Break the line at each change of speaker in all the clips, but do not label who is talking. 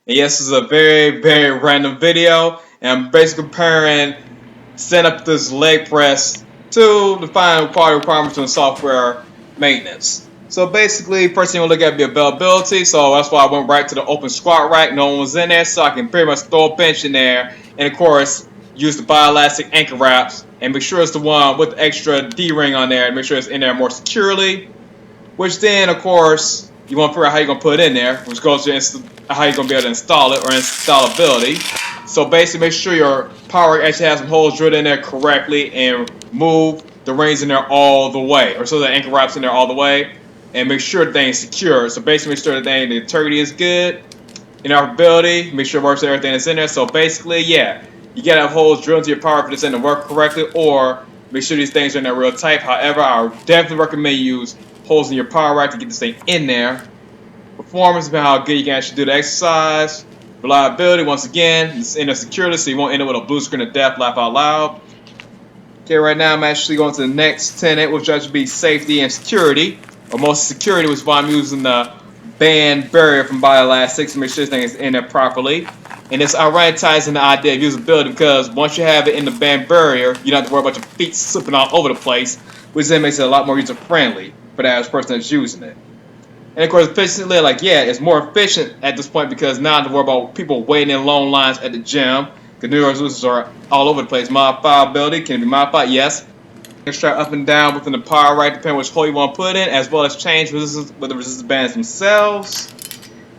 And yes, this is a very random video, and I'm basically comparing setting up this leg press to define quality requirements in software maintenance. So basically, first thing we'll look at the availability. So that's why I went right to the open squat rack. No one was in there, so I can pretty much throw a bench in there, and of course use the Bodylastic Ankle wraps, and make sure it's the one with the extra D-ring on there, and make sure it's in there more securely. Which then, of course, you want to figure out how you're going to put it in there, which goes to how you're going to be able to install it, or installability. So basically, make sure your power actually has some holes drilled in there correctly, and move the rings in there all the way, or so the ankle wraps in there all the way, and make sure the thing is secure. So basically, make sure the integrity is good, interoperability, make sure it works with everything that's in there. So basically, yeah, you gotta have holes drilled into your power for this thing to work correctly, or make sure these things are in there real tight. However, I would definitely recommend you use holes in your power rack to get this thing in there. Performance about how good you can actually do the exercise. Reliability, once again, it's in there securely, so you won't end up with a blue screen of death, laugh out loud. Okay, right now I'm actually going to the next tenet, which should be safety and security, or most security, which is why I'm using the band barrier from Bodylastic to make sure this thing is in there properly. And it's already ties in the idea of usability, because once you have it in the band barrier, you don't have to worry about your feet slipping all over the place, which then makes it a lot more user friendly for the average person that's using it. And of course, efficiently, like, yeah, it's more efficient at this point because now I don't have to worry about people waiting in long lines at the gym. The new resolutions are all over the place. Modifiability, can it be modified? Yes. Strap up and down within the power rack, depending which hole you want to put in, as well as change resistance with the resistance bands themselves.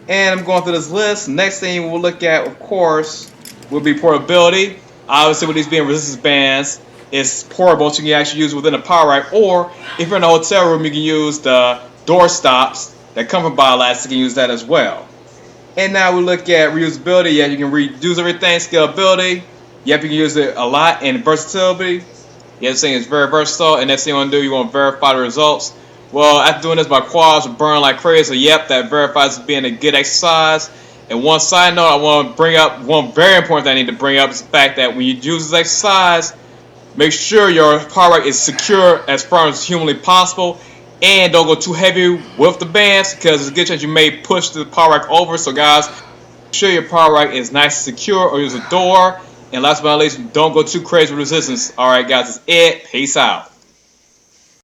And I'm going through this list. Next thing we'll look at, of course, will be portability. Obviously, with these being resistance bands, it's portable, so you can actually use it within a power rack, or if you're in a hotel room, you can use the door stops that come from Bodylastic, you can use that as well. And now we look at reusability. Yeah, you can reuse everything. Scalability, yep, you can use it a lot. And versatility, yeah, this thing is very versatile. And next thing you want to do, you want to verify the results. Well, after doing this, my quads will burn like crazy. So yep, that verifies as being a good exercise. And one side note I want to bring up, one very important thing I need to bring up is the fact that when you use this exercise, make sure your power rack is secure as far as humanly possible, and don't go too heavy with the bands because there's a good chance you may push the power rack over. So guys, make sure your power rack is nice and secure, or use a door. And last but not least, don't go too crazy with resistance. Alright guys, that's it. Peace out.